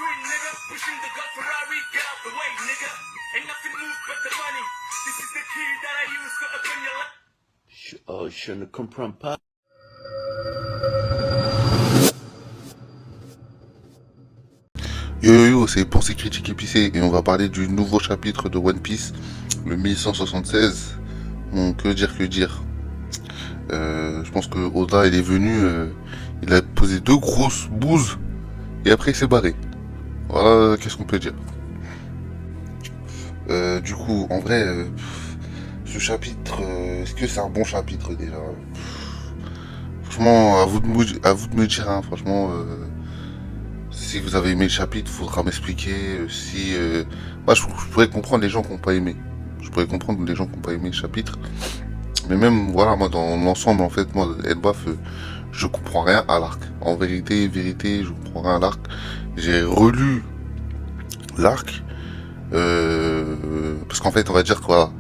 queen, nigga. Pushing the God Ferrari, get out the way, nigga. Ain't nothing moved but the money. This is the key that I use to open your life. Je ne comprends pas. Yo yo yo, c'est Pensée Critique Épicée et on va parler du nouveau chapitre de One Piece, le 1176. Bon, que dire. Je pense que Oda il est venu, il a posé deux grosses bouses et après il s'est barré. Voilà, qu'est-ce qu'on peut dire. Du coup, en vrai, ce chapitre, est-ce que c'est un bon chapitre déjà? Franchement, à vous de me dire, hein, franchement. Si vous avez aimé le chapitre, il faudra m'expliquer. Moi, je pourrais comprendre les gens qui n'ont pas aimé. Je pourrais comprendre les gens qui n'ont pas aimé le chapitre. Mais même, voilà, moi, dans l'ensemble, en fait, moi, Elbaf, je comprends rien à l'arc. En vérité, je comprends rien à l'arc. J'ai relu l'arc. Parce qu'en fait, on va dire que, voilà,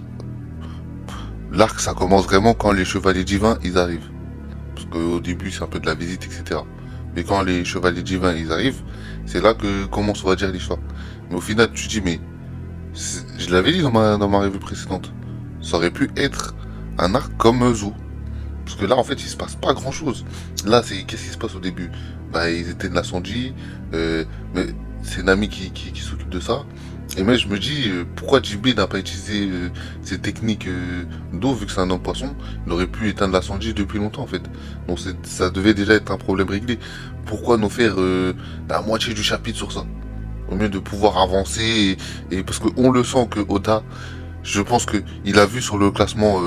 l'arc, ça commence vraiment quand les chevaliers divins, ils arrivent. Parce qu'au début, c'est un peu de la visite, etc. Mais quand les chevaliers divins ils arrivent, c'est là que commence, on va dire, l'histoire. Mais au final, tu te dis, mais je l'avais dit dans ma revue précédente, ça aurait pu être un arc comme Zou. Parce que là, en fait, il se passe pas grand chose. Là, qu'est-ce qui se passe au début? Bah, ils étaient de la Sanji, mais c'est Nami qui s'occupe de ça. Et moi, je me dis, pourquoi Ghibli n'a pas utilisé ces techniques d'eau, vu que c'est un homme poisson? Il aurait pu éteindre la Sanji depuis longtemps, en fait. Donc ça devait déjà être un problème réglé. Pourquoi nous faire la moitié du chapitre sur ça? Au mieux de pouvoir avancer, et parce qu'on le sent que Oda, je pense que il a vu sur le classement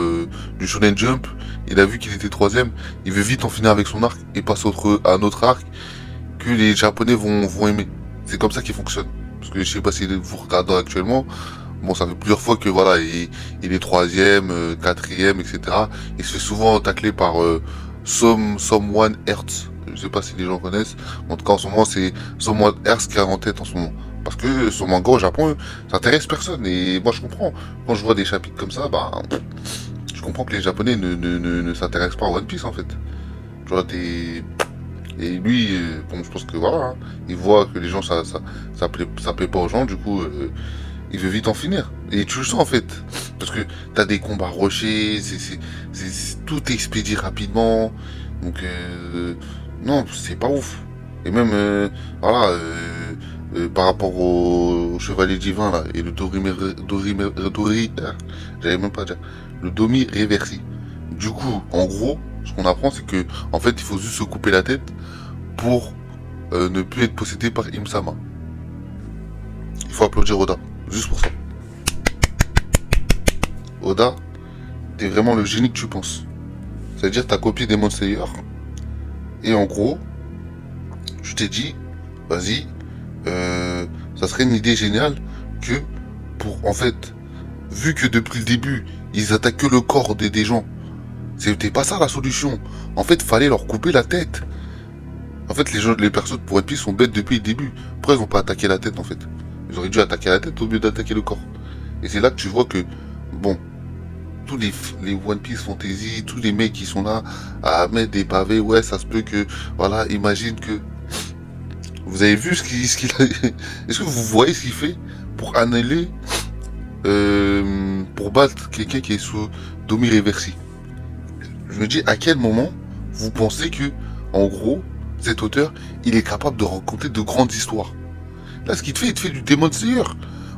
du Shonen Jump, il a vu qu'il était 3ème, il veut vite en finir avec son arc, et passer à un autre arc que les Japonais vont aimer. C'est comme ça qu'il fonctionne. Parce que je sais pas si vous regardez actuellement, bon, ça fait plusieurs fois que voilà, il est 3ème, 4ème, etc. Il se fait souvent tacler par Someone Hertz. Je sais pas si les gens connaissent. En tout cas, en ce moment, c'est Someone Hertz qui est en tête en ce moment. Parce que son manga au Japon, ça intéresse personne. Et moi, je comprends. Quand je vois des chapitres comme ça, bah, je comprends que les Japonais ne s'intéressent pas à One Piece, en fait. Tu vois, et lui, bon, je pense que voilà, hein, il voit que les gens, ça plaît pas aux gens, du coup, il veut vite en finir. Et tu le sens, en fait. Parce que t'as des combats rushés, tout est expédié rapidement. Donc, non, c'est pas ouf. Et même, voilà, par rapport au Chevalier Divin, là, et le j'allais même pas dire, le Domi Reversi. Du coup, en gros, ce qu'on apprend, c'est que, en fait, il faut juste se couper la tête pour ne plus être possédé par Im-sama. Il faut applaudir Oda, juste pour ça. Oda, t'es vraiment le génie que tu penses. C'est-à-dire, t'as copié Demon Slayer, et en gros, je t'ai dit, vas-y, ça serait une idée géniale que, en fait, vu que depuis le début, ils attaquent que le corps des gens, c'était pas ça la solution. En fait, fallait leur couper la tête. En fait, les personnes pour One Piece sont bêtes depuis le début. Pourquoi ils ont pas attaqué la tête, en fait? Ils auraient dû attaquer la tête au lieu d'attaquer le corps. Et c'est là que tu vois que, bon, tous les One Piece Fantasy, tous les mecs qui sont là à mettre des pavés, ouais, ça se peut que, voilà, imagine que... Vous avez vu ce qu'il a... Est-ce que vous voyez ce qu'il fait pour annuler, pour battre quelqu'un qui est sous Domi Reversi? Je me dis, à quel moment vous pensez que, en gros, cet auteur, il est capable de raconter de grandes histoires? Là, ce qu'il te fait, il te fait du Demon Slayer.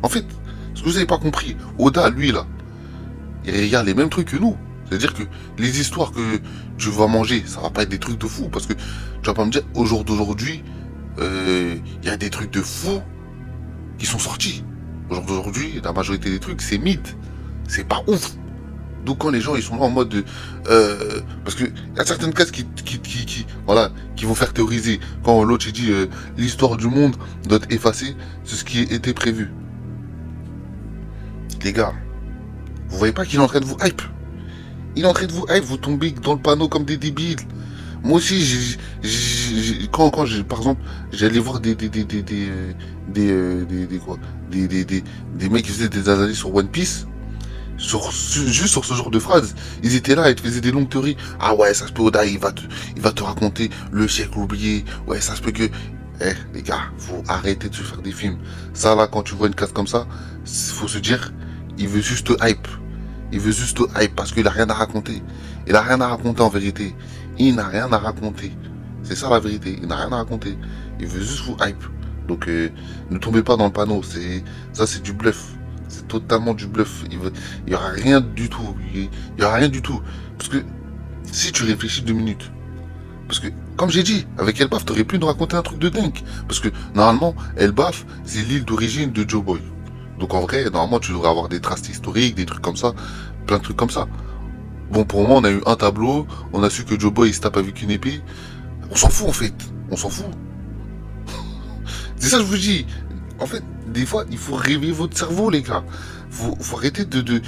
En fait, ce que vous n'avez pas compris, Oda, lui, là, il regarde les mêmes trucs que nous. C'est-à-dire que les histoires que tu vas manger, ça va pas être des trucs de fou. Parce que tu vas pas me dire, au jour d'aujourd'hui, il y a des trucs de fou qui sont sortis. Au jour d'aujourd'hui, la majorité des trucs, c'est mythe. C'est pas ouf. Donc quand les gens ils sont là en mode parce que y a certaines cases voilà, qui vont faire théoriser. Quand l'autre il dit l'histoire du monde doit être effacée, c'est ce qui était prévu. Les gars, vous voyez pas qu'il est en train de vous hype? Il est en train de vous hype, vous tombez dans le panneau comme des débiles. Moi aussi, quand par exemple, j'allais voir des mecs qui faisaient des analyses sur One Piece. Juste sur ce genre de phrases, ils étaient là, ils te faisaient des longues théories. Ah ouais, ça se peut, Oda, il va te raconter le siècle oublié. Ouais, ça se peut que... Eh, les gars, faut arrêter de se faire des films. Ça, là, quand tu vois une case comme ça, faut se dire, il veut juste te hype. Il veut juste te hype parce qu'il a rien à raconter. Il a rien à raconter en vérité. Il n'a rien à raconter. C'est ça la vérité. Il n'a rien à raconter. Il veut juste vous hype. Donc, ne tombez pas dans le panneau. Ça, c'est du bluff. C'est totalement du bluff. Il y aura rien du tout. Il y aura rien du tout. Parce que, si tu réfléchis 2 minutes, parce que, comme j'ai dit, avec Elbaf, t'aurais pu nous raconter un truc de dingue. Parce que, normalement, Elbaf, c'est l'île d'origine de Joe Boy. Donc, en vrai, normalement, tu devrais avoir des traces historiques, des trucs comme ça, plein de trucs comme ça. Bon, pour moi, on a eu un tableau, on a su que Joe Boy, il se tape avec une épée. On s'en fout, en fait. On s'en fout. C'est ça que je vous dis. En fait, des fois, il faut réveiller votre cerveau, les gars. Faut arrêter d'être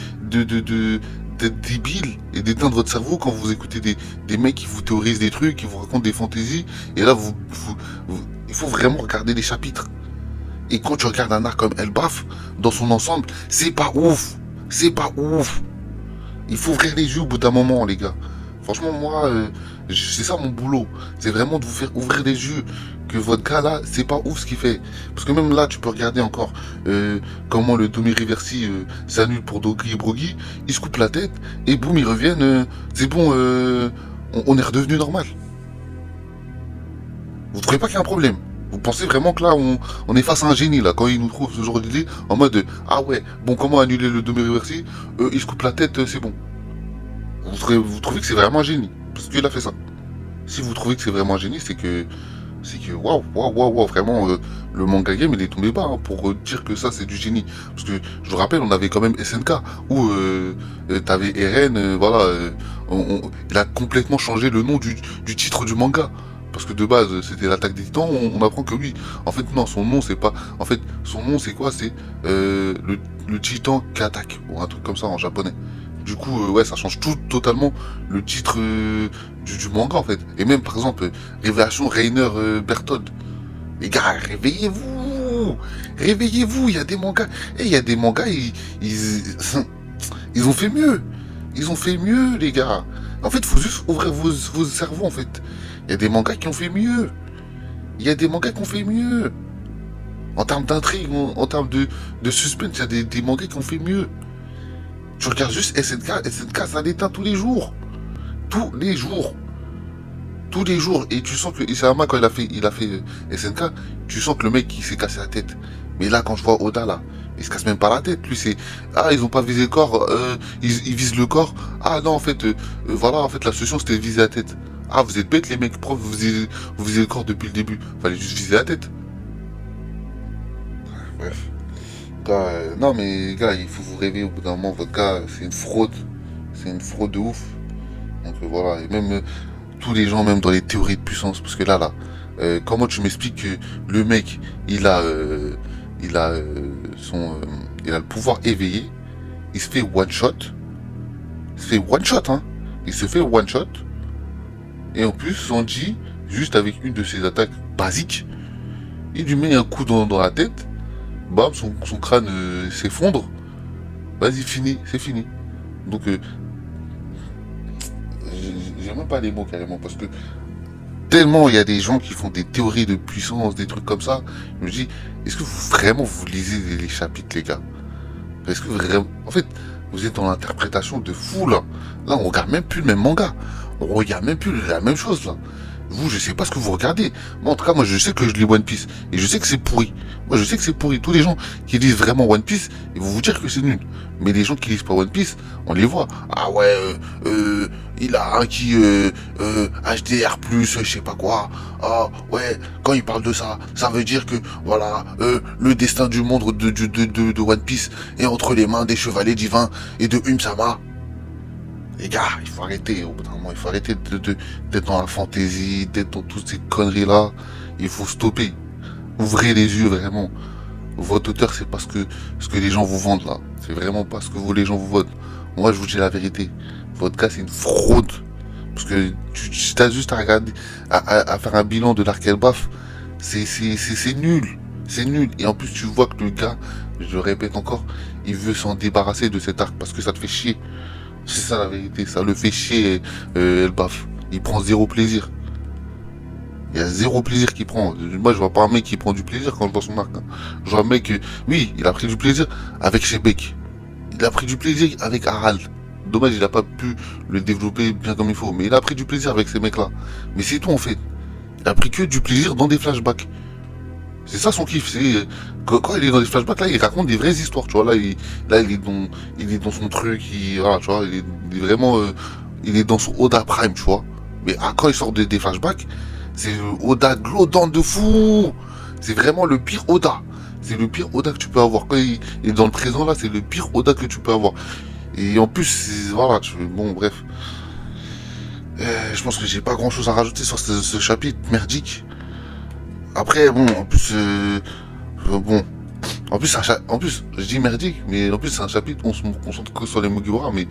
débile et d'éteindre votre cerveau quand vous écoutez des mecs qui vous théorisent des trucs, qui vous racontent des fantaisies. Et là, il faut vraiment regarder les chapitres. Et quand tu regardes un art comme Elbaf, dans son ensemble, c'est pas ouf. C'est pas ouf. Il faut ouvrir les yeux au bout d'un moment, les gars. Franchement, moi, c'est ça mon boulot. C'est vraiment de vous faire ouvrir les yeux. Que votre gars là, c'est pas ouf ce qu'il fait. Parce que même là, tu peux regarder encore comment le Domi Reversi s'annule pour Doggy et Broggy. Ils se coupent la tête et boum, ils reviennent. C'est bon, on est redevenu normal. Vous trouvez pas qu'il y a un problème? Vous pensez vraiment que là, on est face à un génie, là, quand il nous trouve ce genre d'idée, en mode, ah ouais, bon, comment annuler le Domi Reversi? Il se coupe la tête, c'est bon. Vous trouvez que c'est vraiment un génie? Parce qu'il a fait ça. Si vous trouvez que c'est vraiment un génie, c'est que waouh, vraiment, le manga game, il est tombé bas, hein, pour dire que ça, c'est du génie. Parce que, je vous rappelle, on avait quand même SNK, où t'avais Eren, voilà, il a complètement changé le nom du titre du manga. Parce que de base, c'était l'attaque des titans, on apprend que oui. En fait, non, son nom, c'est pas... En fait, son nom, c'est quoi? C'est le titan qui attaque, ou un truc comme ça en japonais. Du coup, ouais, ça change tout totalement le titre du manga, en fait. Et même, par exemple, Révélation Rainer Berthold. Les gars, réveillez-vous! Réveillez-vous! Il y a des mangas. Et il y a des mangas, ils ont fait mieux. Ils ont fait mieux, les gars. En fait, il faut juste ouvrir vos cerveaux, en fait. Il y a des mangas qui ont fait mieux. Il y a des mangas qui ont fait mieux. En termes d'intrigue, en termes de suspense, il y a des mangas qui ont fait mieux. Tu regardes juste SNK, ça l'éteint tous les jours. Tous les jours. Tous les jours. Et tu sens que Isayama, quand il a fait SNK, tu sens que le mec, il s'est cassé la tête. Mais là, quand je vois Oda, là, il se casse même pas la tête. Lui, c'est, ah, ils ont pas visé le corps, ils visent le corps. Ah non, en fait, voilà, en fait, la solution, c'était de viser la tête. Ah, vous êtes bêtes, les mecs, prof, vous visez le corps depuis le début. Fallait juste viser la tête. Bref. Non mais gars, il faut vous réveiller au bout d'un moment, votre gars, c'est une fraude. C'est une fraude de ouf. Donc voilà, et même tous les gens, même dans les théories de puissance, parce que là, comment tu m'expliques que le mec, il a le pouvoir éveillé, il se fait one shot, hein, il se fait one shot, et en plus, Sanji, juste avec une de ses attaques basiques, il lui met un coup dans la tête, bam, son crâne s'effondre, vas-y, fini, c'est fini. Donc, j'ai même pas les mots carrément, parce que tellement il y a des gens qui font des théories de puissance, des trucs comme ça, je me dis, est-ce que vous lisez les chapitres, les gars? Est-ce que vraiment, en fait, vous êtes dans l'interprétation de fou, là. Là, on regarde même plus le même manga. On regarde même plus la même chose, là. Vous, je sais pas ce que vous regardez. Moi, en tout cas, moi, je sais que je lis One Piece. Et je sais que c'est pourri. Moi, je sais que c'est pourri. Tous les gens qui lisent vraiment One Piece, ils vont vous dire que c'est nul. Mais les gens qui lisent pas One Piece, on les voit. Ah ouais, il a un qui, HDR+, je sais pas quoi. Ah ouais, quand il parle de ça, ça veut dire que, voilà, le destin du monde de One Piece est entre les mains des chevaliers divins et de Ume-sama. Les gars, il faut arrêter, au bout d'un moment, il faut arrêter d'être dans la fantaisie, d'être dans toutes ces conneries-là. Il faut stopper. Ouvrez les yeux, vraiment. Votre auteur, c'est pas ce que les gens vous vendent, là. C'est vraiment pas ce que les gens vous vendent. Moi, je vous dis la vérité. Votre gars, c'est une fraude. Parce que tu t'as juste à regarder, à faire un bilan de l'arc Elbaf. C'est nul. C'est nul. Et en plus, tu vois que le gars, je le répète encore, il veut s'en débarrasser de cet arc parce que ça te fait chier. C'est ça la vérité, ça le fait chier, Elbaf. Il prend zéro plaisir. il y a zéro plaisir qu'il prend. Moi, je vois pas un mec qui prend du plaisir quand je vois son arc. Hein. Je vois un mec, oui, il a pris du plaisir avec Shebek. Il a pris du plaisir avec Harald. Dommage, il a pas pu le développer bien comme il faut. Mais il a pris du plaisir avec ces mecs-là. Mais c'est tout, en fait. Il a pris que du plaisir dans des flashbacks. C'est ça son kiff, c'est quand il est dans les flashbacks là, il raconte des vraies histoires, tu vois il est dans son truc, voilà, tu vois, il est vraiment, il est dans son Oda Prime, tu vois. Mais quand il sort des flashbacks, c'est Oda glodant de fou. C'est vraiment le pire Oda. C'est le pire Oda que tu peux avoir. Quand il est dans le présent là, c'est le pire Oda que tu peux avoir. Et en plus, voilà, bon bref. Je pense que j'ai pas grand chose à rajouter sur ce chapitre merdique. Après, bon, en plus, bon, en plus, je dis merdique, mais en plus, c'est un chapitre où on se concentre que sur les Mugiwara, mais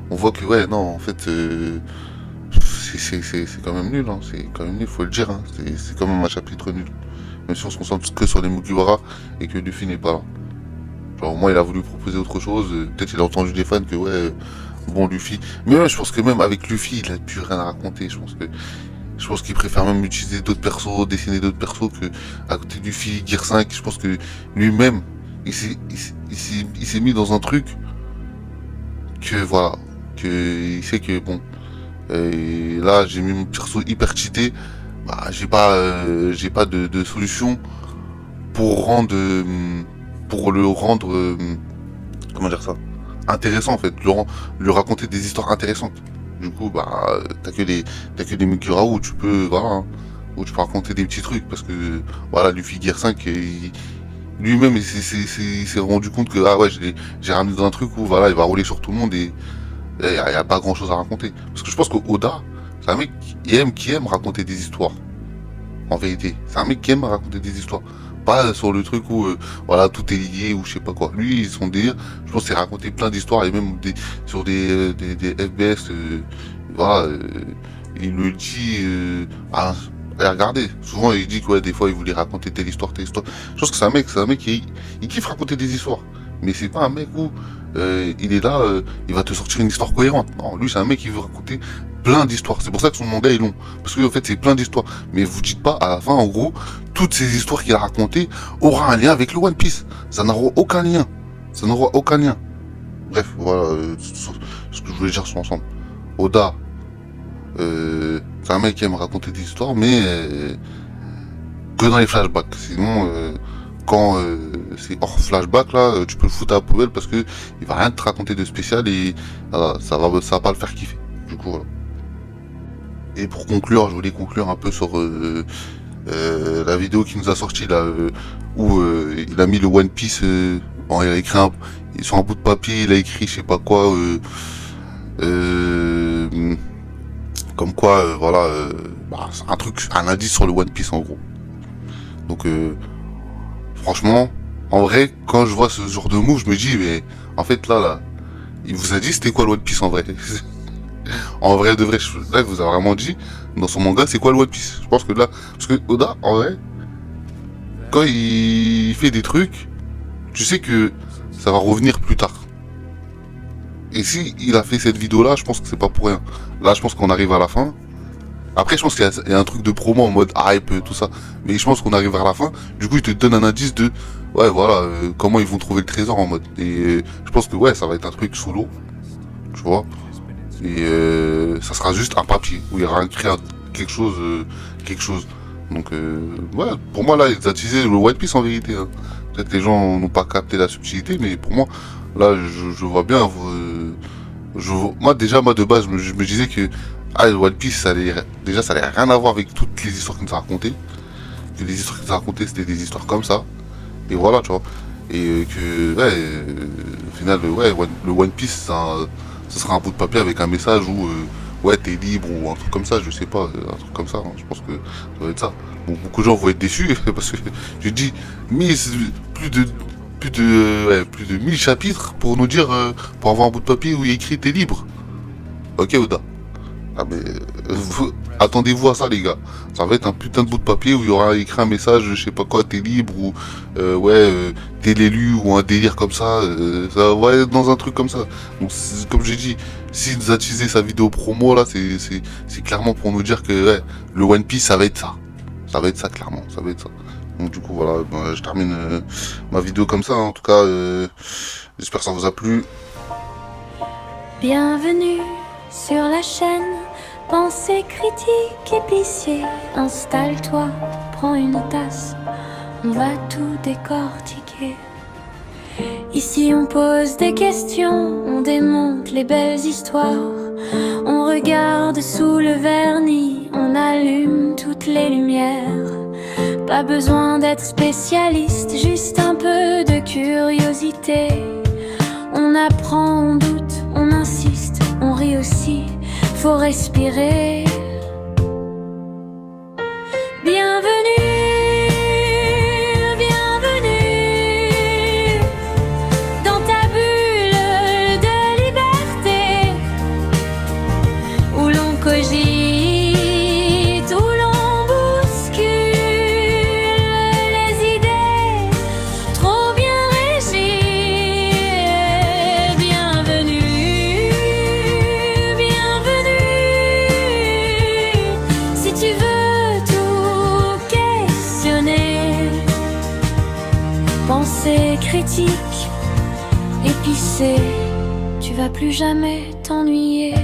on voit que, ouais, non, en fait, c'est quand même nul, hein, c'est quand même nul, faut le dire, hein, c'est quand même un chapitre nul. Même si on se concentre que sur les Mugiwara et que Luffy n'est pas là. Genre, au moins, il a voulu proposer autre chose, peut-être il a entendu des fans que, ouais, bon, Luffy. Mais ouais, je pense que même avec Luffy, il a plus rien à raconter, je pense qu'il préfère même utiliser d'autres persos, dessiner d'autres persos que à côté du Luffy, Gear 5. Je pense que lui-même, il s'est mis dans un truc que voilà, que il sait que bon, là j'ai mis mon perso hyper cheaté, bah j'ai pas de solution pour rendre, pour le rendre, comment dire ça, intéressant en fait, lui raconter des histoires intéressantes. Du coup, bah, t'as que des Mugiwara où tu peux, voilà, hein, où tu peux raconter des petits trucs, parce que, voilà, Luffy Gear 5, lui-même, il s'est rendu compte que, ah ouais, j'ai ramené dans un truc où, voilà, il va rouler sur tout le monde et il y a pas grand chose à raconter. Parce que je pense qu'Oda, c'est un mec qui aime raconter des histoires. En vérité. C'est un mec qui aime raconter des histoires. Pas sur le truc où, voilà, tout est lié ou je sais pas quoi. Lui, son délire, je pense, c'est raconter plein d'histoires et même sur des FBS, voilà, il le dit, regardez, souvent il dit que ouais, des fois il voulait raconter telle histoire. Je pense que c'est un mec qui il kiffe raconter des histoires. Mais c'est pas un mec où il est là, il va te sortir une histoire cohérente. Non, lui c'est un mec qui veut raconter plein d'histoires. C'est pour ça que son manga est long. Parce que en fait c'est plein d'histoires. Mais vous dites pas à la fin en gros, toutes ces histoires qu'il a racontées aura un lien avec le One Piece. Ça n'aura aucun lien. Ça n'aura aucun lien. Bref, voilà ce que je voulais dire sur l'ensemble. Oda, c'est un mec qui aime raconter des histoires, mais que dans les flashbacks. Sinon, quand c'est hors flashback là, tu peux le foutre à la poubelle parce que il va rien te raconter de spécial et ça va pas le faire kiffer. Du coup voilà. Et pour conclure, je voulais conclure un peu sur la vidéo qui nous a sorti là, où il a mis le One Piece, bon, il a écrit sur un bout de papier, il a écrit je sais pas quoi, comme quoi, voilà, bah, c'est un indice sur le One Piece en gros. Donc franchement, en vrai, quand je vois ce genre de move, je me dis, mais en fait là, il vous a dit c'était quoi le One Piece en vrai. En vrai de vrai, là, il vous a vraiment dit, dans son manga, c'est quoi le One Piece. Je pense que là, parce que Oda, en vrai, quand il fait des trucs, tu sais que ça va revenir plus tard. Et si il a fait cette vidéo là, je pense que c'est pas pour rien. Là, je pense qu'on arrive à la fin. Après, je pense qu'il y a un truc de promo en mode hype, tout ça. Mais je pense qu'on arrive vers la fin. Du coup, il te donne un indice de, ouais, voilà, comment ils vont trouver le trésor en mode. Et je pense que ouais, ça va être un truc solo, tu vois. Et ça sera juste un papier où il y aura écrit quelque chose. Donc, ouais, pour moi là, ils ont utilisé le One Piece en vérité. Hein. Peut-être que les gens n'ont pas capté la subtilité, mais pour moi, là, je vois bien. Moi de base, je me disais que le One Piece, ça allait rien à voir avec toutes les histoires qu'il nous a racontées. Que les histoires qu'il nous a racontées, c'était des histoires comme ça. Et voilà, tu vois. Et que, ouais, au final, ouais, le One Piece, ça sera un bout de papier avec un message où, ouais, t'es libre ou un truc comme ça, je sais pas, un truc comme ça. Hein, je pense que ça doit être ça. Bon, beaucoup de gens vont être déçus parce que je dis, plus de 1000 chapitres pour nous dire, pour avoir un bout de papier où il est écrit t'es libre. Ok, Oda. Ah mais attendez-vous à ça les gars. Ça va être un putain de bout de papier où il y aura écrit un message, je sais pas quoi, t'es libre ou t'es l'élu ou un délire comme ça. Ça va être dans un truc comme ça. Donc comme j'ai dit, s'il nous a utilisé sa vidéo promo là, c'est clairement pour nous dire que ouais, le One Piece ça va être ça. Ça va être ça, clairement, ça va être ça. Donc du coup, voilà, je termine ma vidéo comme ça, en tout cas, j'espère que ça vous a plu. Bienvenue sur la chaîne Pensée critique épicier. Installe-toi, prends une tasse, on va tout décortiquer. Ici on pose des questions, on démonte les belles histoires. On regarde sous le vernis, on allume toutes les lumières. Pas besoin d'être spécialiste, juste un peu de curiosité. On apprend, on doute, on insiste, on rit aussi, faut respirer. Bienvenue, bienvenue dans ta bulle de liberté, où l'on cogite, où l'on bouscule les idées trop bien régies. Bienvenue, bienvenue, si tu veux tout questionner. Pensée critique, épicée, tu vas plus jamais t'ennuyer.